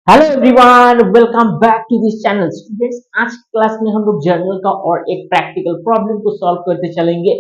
Hello everyone, welcome back to this channel. Students, आज की class में हम लोग जर्नल का और एक प्रैक्टिकल प्रॉब्लम को सॉल्व करते चलेंगे,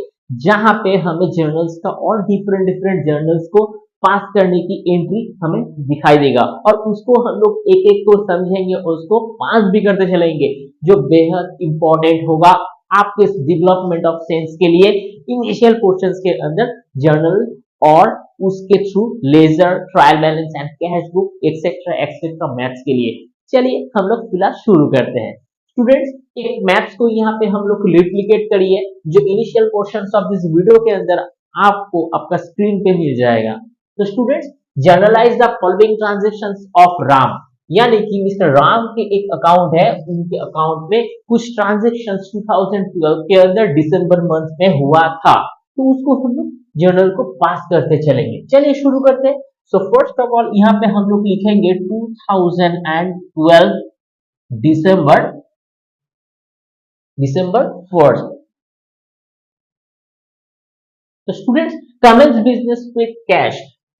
जहां पे हमें जर्नल्स का और डिफरेंट डिफरेंट जर्नल्स को पास करने की एंट्री हमें दिखाई देगा और उसको हम लोग एक एक को समझेंगे और उसको पास भी करते चलेंगे, जो बेहद इंपॉर्टेंट होगा आपके डेवलपमेंट ऑफ सेंस के लिए। इनिशियल क्वेश्चंस के अंदर जर्नल और उसके through ledger, trial balance and cash book etcetera etcetera maths के लिए। चलिए हम लोग फिलहाल शुरू करते हैं। स्टूडेंट्स, एक मैथ्स को यहाँ पे हम लोग रिप्लिकेट करिए, जो initial questions of this video के अंदर आपको आपका स्क्रीन पे मिल जाएगा। तो students, generalized the following transactions of Ram, यानी कि मिस्टर राम के एक अकाउंट है, उनके अकाउंट में कुछ ट्रांजेक्शंस 2012 के अंदर दिसंबर मंथ में हुआ था, तो उसको हम लोग जर्नल को पास करते चलेंगे। चलिए शुरू करते हैं। सो फर्स्ट ऑफ ऑल यहाँ पे हम लोग लिखेंगे 2012 दिसंबर दिसंबर फर्स्ट। तो students, commence business with cash,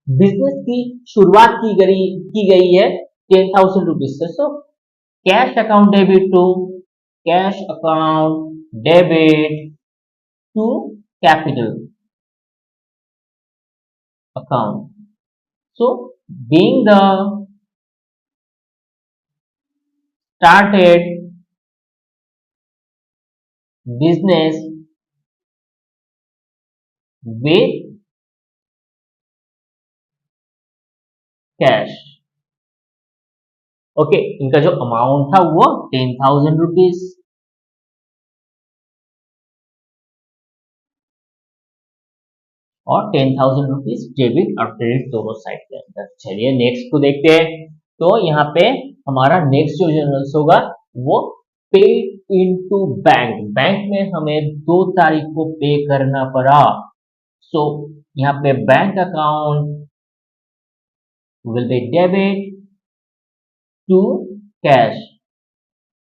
business की शुरुआत की गई है 10,000 रुपीज से। So cash account debit to capital account. So, being the started business with cash, okay, इनका जो अमाउंट था वो 10,000 रुपीज और 10,000 रुपीज डेबिट और क्रेडिट दोनों साइड के अंदर। चलिए नेक्स्ट को देखते हैं। तो यहाँ पे हमारा नेक्स्ट जो जर्नल्स होगा वो पेड इनटू बैंक, बैंक में हमें 2 तारीख को पे करना पड़ा। सो यहाँ पे bank account will be debit to cash,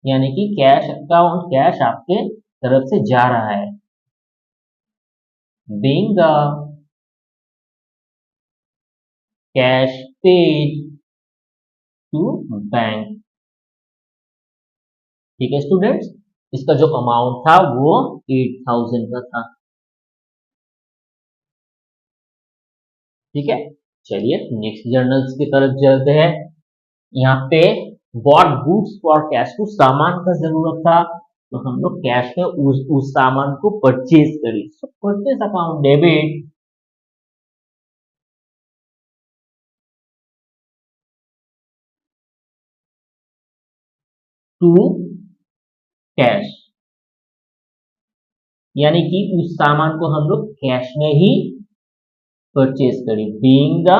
यानी कि कैश अकाउंट, कैश आपके तरफ से जा रहा है। Being the cash paid to bank. ठीक है स्टूडेंट्स, इसका जो अमाउंट था वो 8,000 का था। ठीक है, चलिए नेक्स्ट जर्नल्स की तरफ चलते हैं। यहाँ पे बॉट गुड्स फॉर कैश, कुछ सामान का जरूरत था तो हम लोग कैश में उस सामान को परचेज करी। So purchase account debit to cash, यानी कि उस सामान को हम लोग कैश में ही परचेज करी। Being the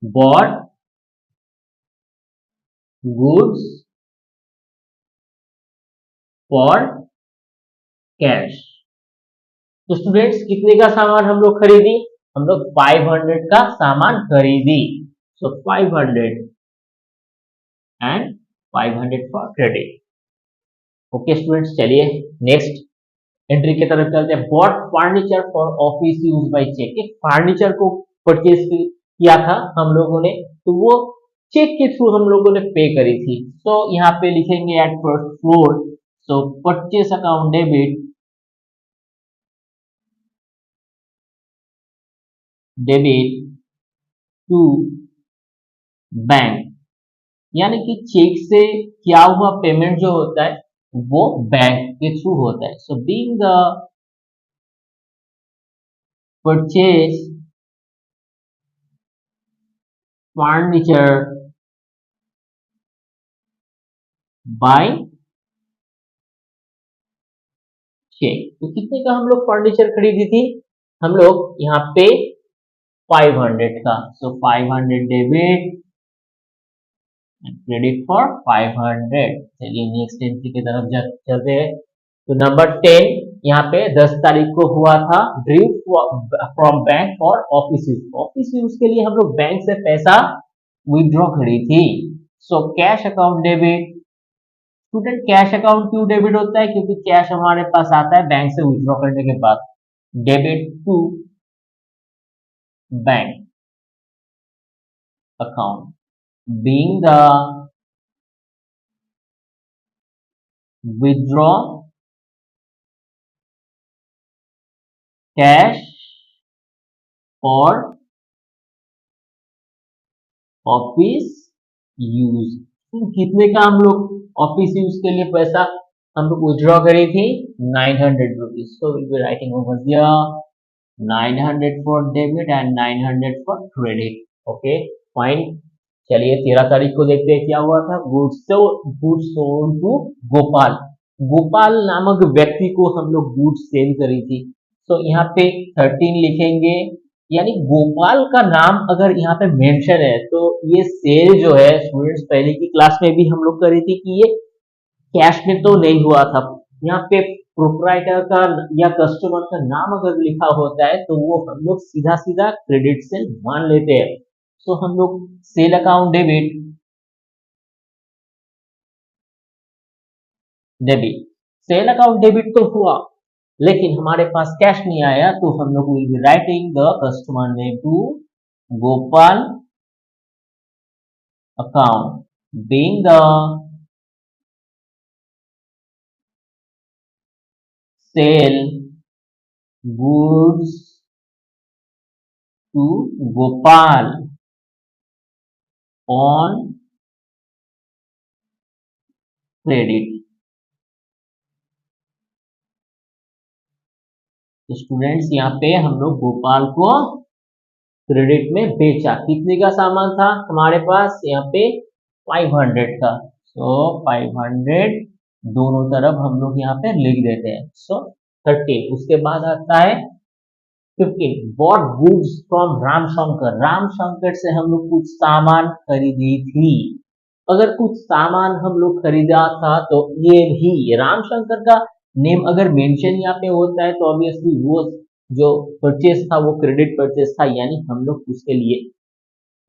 bought goods for cash. तो स्टूडेंट्स, कितने का सामान हम लोग खरीदी? हम लोग 500 का सामान खरीदी। So 500 and 500 for credit. Okay students, चलिए नेक्स्ट एंट्री की तरफ चलते हैं। Bought furniture for office use by cheque, एक फर्नीचर को परचेज किया था हम लोगों ने, तो वो चेक के थ्रू हम लोगों ने पे करी थी। तो यहाँ पे लिखेंगे at first floor, so purchase account debit to bank, यानी कि चेक से क्या हुआ, पेमेंट जो होता है वो बैंक के थ्रू होता है। So being the purchase furniture by cheque, तो कितने का हम लोग फर्नीचर खरीदी थी? हम लोग यहाँ पे 500 का। सो 500 डेबिट एंड क्रेडिट फॉर 500। चलिए नेक्स्ट एंट्री की तरफ चलते हैं। तो नंबर 10, यहाँ पे 10 तारीख को हुआ था due from bank for office use, office use के लिए हम लोग बैंक से पैसा विड्रॉ करी थी। सो cash account debit. Student, cash account क्यों डेबिट होता है? क्योंकि कैश हमारे पास आता है बैंक से विड्रॉ करने के बाद। Debit to bank account being the withdraw cash for office use. कितने का हम लोग ऑफिस यूज के लिए पैसा हम लोग विड्रॉ करी थी 900 rupees. So will be writing over here 900 for debit and 900 for credit. Okay fine. चलिए 13 तारीख को देखते हैं क्या हुआ था। Goods sold to Gopal. Gopal नामक व्यक्ति को हम लोग गुड्स सेल करी थी। सो यहाँ पे 13 लिखेंगे, यानी गोपाल का नाम अगर यहाँ पे मेंशन है तो ये सेल जो है स्टूडेंट्स पहले की क्लास में भी हम लोग करी थी कि ये कैश में तो नहीं हुआ था। यहाँ पे प्रोप्राइटर का या कस्टमर का नाम अगर लिखा होता है तो वो हम लोग सीधा सीधा क्रेडिट से मान लेते हैं। तो हम लोग sale account debit debit sale account debit तो हुआ, लेकिन हमारे पास कैश नहीं आया, तो हम लोग will be writing the customer name to Gopal account being the sell goods to Gopal on credit। तो स्टूडेंट्स यहाँ पे हम लोग गोपाल को क्रेडिट में बेचा। कितने का सामान था हमारे पास यहाँ पे 500 का। सो 500 दोनों तरफ हम लोग यहाँ पे लिख देते हैं। सो 30। उसके बाद आता है 15 bought goods from Ramshankar. Ramshankar से हम लोग कुछ सामान खरीदी थी। अगर कुछ सामान हम लोग खरीदा था तो ये भी रामशंकर का नेम अगर मेंशन यहाँ पे होता है तो ऑब्वियसली वो जो परचेस था वो क्रेडिट परचेस था, यानी हम लोग उसके लिए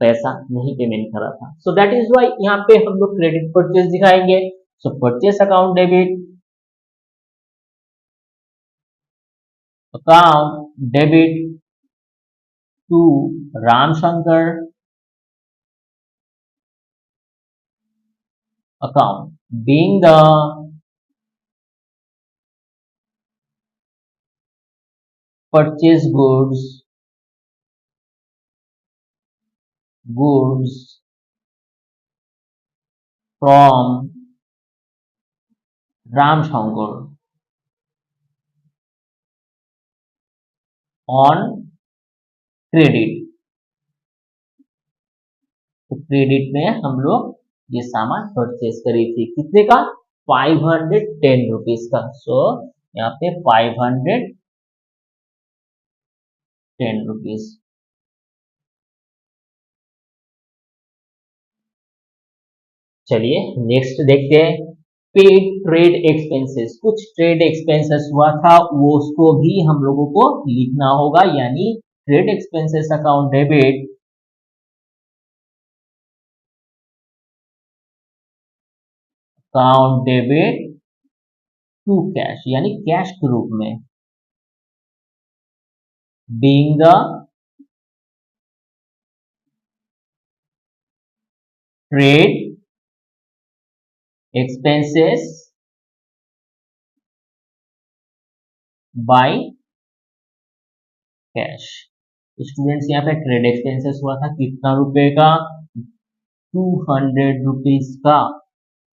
पैसा नहीं पेमेंट करा था। सो दैट इज वाई यहाँ पे हम लोग क्रेडिट परचेस दिखाएंगे। So purchase account debit to Ramshankar account being the purchase goods from Ramshankar on credit। तो क्रेडिट में हम लोग ये सामान परचेस करी थी। कितने का 510 रुपीज का। सो यहाँ पे 510 रुपीज। चलिए नेक्स्ट देखते हैं। Paid trade expenses. कुछ ट्रेड एक्सपेंसेस हुआ था वो उसको भी हम लोगों को लिखना होगा, यानी trade expenses account debit to cash, यानी कैश के रूप में। Being the trade expenses by cash. Students यहाँ पे ट्रेड एक्सपेंसेस हुआ था कितना रुपए का 200 रुपीज का।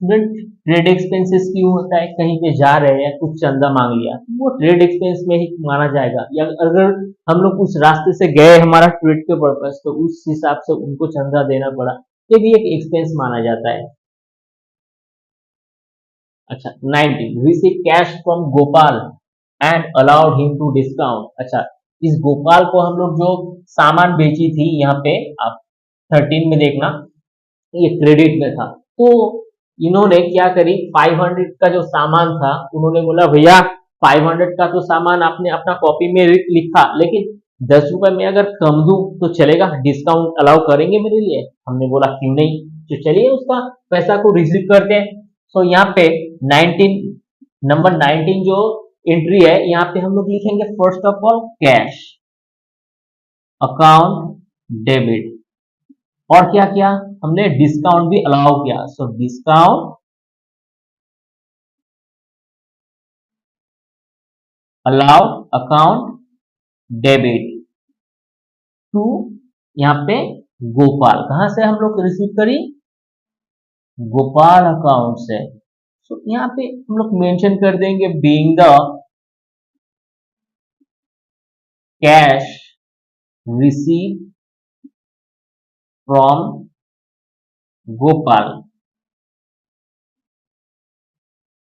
स्टूडेंट ट्रेड एक्सपेंसेस क्यों होता है, कहीं पे जा रहे हैं कुछ चंदा मांग लिया वो ट्रेड एक्सपेंस में ही माना जाएगा, या अगर हम लोग उस रास्ते से गए हमारा ट्रेड के पर्पस तो उस हिसाब से उनको चंदा देना पड़ा, ये भी एक एक्सपेंस माना जाता है। अच्छा 19 receive cash from Gopal and allowed him to discount. अच्छा इस गोपाल को हम लोग जो सामान बेची थी यहाँ पे आप 13 में देखना ये क्रेडिट में था, तो इन्होंने क्या करी 500 का जो सामान था उन्होंने बोला भैया 500 का तो सामान आपने अपना कॉपी में लिखा, लेकिन 10 रुपए में अगर कम दूं तो चलेगा, डिस्काउंट अलाउ करेंगे मेरे लिए। हमने बोला क्यों नहीं, तो चलिए उसका पैसा को रिसीव करते हैं। सो यहाँ पे 19 नंबर 19 जो एंट्री है यहाँ पे हम लोग लिखेंगे first of all cash. Account debit. और क्या किया हमने, डिस्काउंट भी अलाउ किया। So discount allowed account debit to, यहाँ पे गोपाल, कहां से हम लोग रिसीव करी, गोपाल अकाउंट से। तो यहाँ पे हम लोग मेंशन कर देंगे being the cash receive from Gopal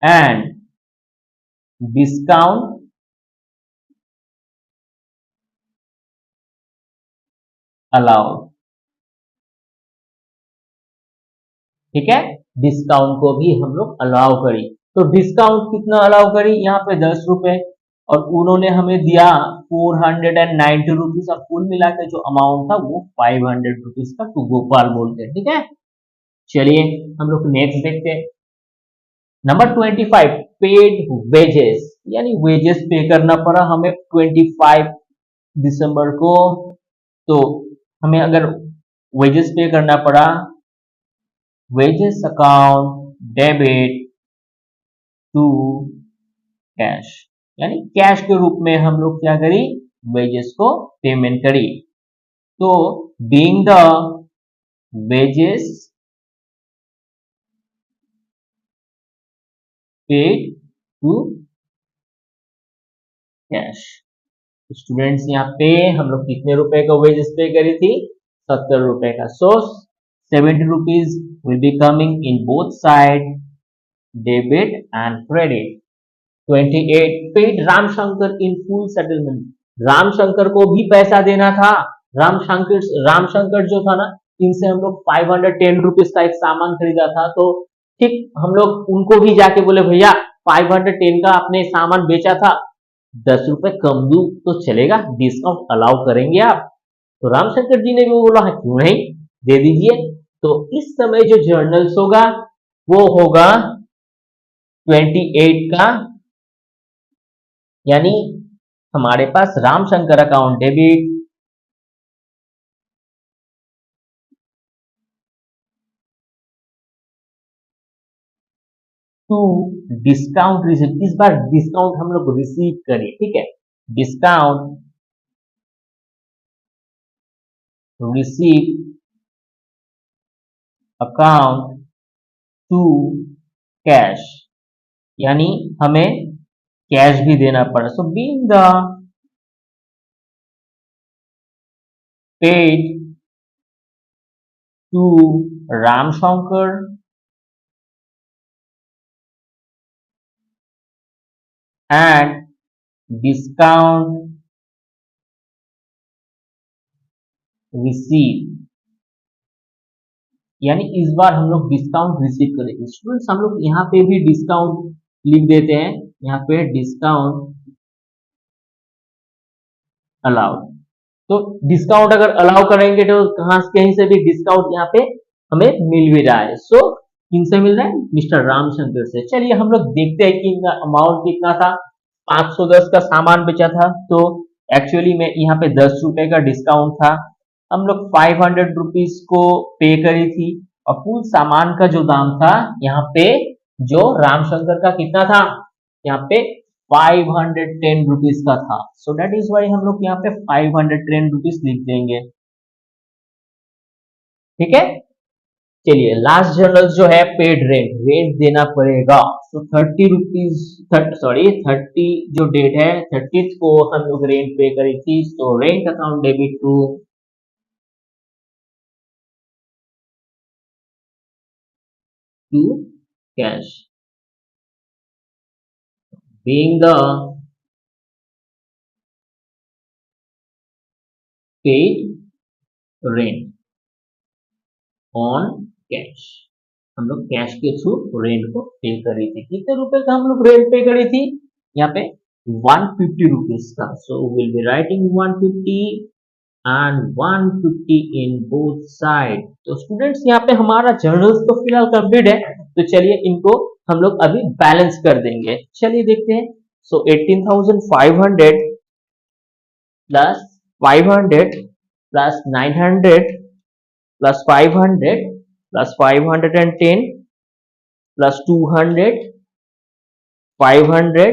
and discount allowed. ठीक है, डिस्काउंट को भी हम लोग अलाउ करी। तो डिस्काउंट कितना अलाउ करी, यहाँ पे 10 रुपए, और उन्होंने हमें दिया 490 रुपीज, और कुल मिला के जो अमाउंट था वो 500 रुपीज का टू गोपाल बोलते हैं। ठीक है, चलिए हम लोग नेक्स्ट देखते हैं। नंबर 25, पेड वेजेस, यानी वेजेस पे करना पड़ा हमें 25 दिसंबर को। तो हमें अगर वेजेस पे करना पड़ा, wages account debit to cash, यानी कैश के रूप में हम लोग क्या करी, वेजेस को पेमेंट करी। तो being the wages paid to cash. Students यहाँ पे हम लोग कितने रुपए का वेजेस पे करी थी, 70 रुपए का। सो 70 rupees will be coming in both side, debit and credit. 28, paid Ramshankar in full settlement, Ramshankar को भी पैसा देना था। रामशंकर जो था ना, इनसे हम लोग 510 रुपीज का एक सामान खरीदा था। तो ठीक हम लोग उनको भी जाके बोले भैया 510 का आपने सामान बेचा था, 10 रुपए कम दू तो चलेगा, डिस्काउंट अलाउ करेंगे आप। तो रामशंकर जी ने भी बोला है क्यों नहीं, दे दीजिए। तो इस समय जो जर्नल्स होगा वो होगा 28 का, यानी हमारे पास Ramshankar account debit to discount receive, इस बार डिस्काउंट हम लोग रिसीव करें। ठीक है, discount receive account to cash, यानी हमें कैश भी देना पड़ा। So being the paid to Ramshankar and discount receive, यानी इस बार हम लोग डिस्काउंट रिसीव करेंगे। स्टूडेंट्स हम लोग यहाँ पे भी डिस्काउंट लिख देते हैं, यहाँ पे डिस्काउंट अलाउड। तो डिस्काउंट अगर अलाउ करेंगे तो कहां से कहीं से भी डिस्काउंट यहाँ पे हमें मिल भी रहा है। सो किनसे मिल रहा है, मिस्टर रामशंकर से। चलिए हम लोग देखते हैं कि इनका अमाउंट कितना था। 510 का सामान बेचा था, तो एक्चुअली में यहाँ पे 10 रुपए का डिस्काउंट था। हम लोग 500 रुपीज को पे करी थी, और कुल सामान का जो दाम था यहाँ पे जो रामशंकर का कितना था, यहाँ पे 510 रुपीज का था। सो दैट इज वाई हम लोग यहाँ पे 510 रुपीज लिख देंगे। ठीक है, चलिए लास्ट जर्नल जो है पेड रेंट, रेंट देना पड़ेगा। तो 30 रुपीज, सॉरी 30 जो डेट है 30 को हम लोग रेंट पे करी थी। तो rent account debit to cash, being the paid rent on cash, हम लोग कैश के थ्रू रेंट को पे करी थी। कितने रुपए का हम लोग रेंट पे करी थी, यहाँ पे 150 रुपीज का। सो will be writing 150 and 150 in both side. तो स्टूडेंट्स यहाँ पे हमारा जर्नल्स तो फिलहाल कंप्लीट है, तो चलिए इनको हम लोग अभी बैलेंस कर देंगे। चलिए देखते हैं। सो 18,500 plus 500 plus 900 plus 500 plus 510 plus 200 500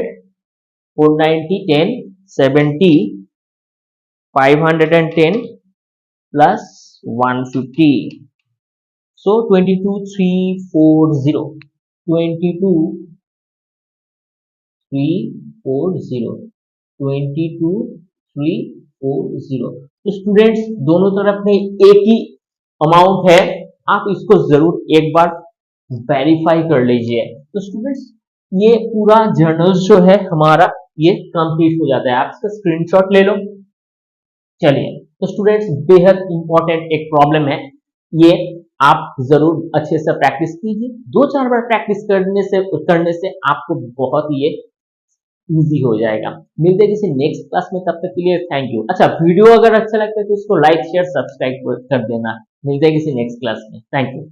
490 10 70 510 plus 150. So 22340 22340 तो स्टूडेंट्स दोनों तरफ में एक ही अमाउंट है, आप इसको जरूर एक बार वेरीफाई कर लीजिए। तो स्टूडेंट्स ये पूरा जर्नल जो है हमारा ये कंप्लीट हो जाता है, आप इसका स्क्रीनशॉट ले लो। चलिए तो स्टूडेंट्स बेहद इंपॉर्टेंट एक प्रॉब्लम है, ये आप जरूर अच्छे से प्रैक्टिस कीजिए। 2-4 बार प्रैक्टिस करने से आपको बहुत ये इजी हो जाएगा। मिलते हैं किसी नेक्स्ट क्लास में, तब तक के लिए थैंक यू। अच्छा, वीडियो अगर अच्छा लगता है तो इसको लाइक शेयर सब्सक्राइब कर देना। मिलते हैं किसी नेक्स्ट क्लास में, थैंक यू।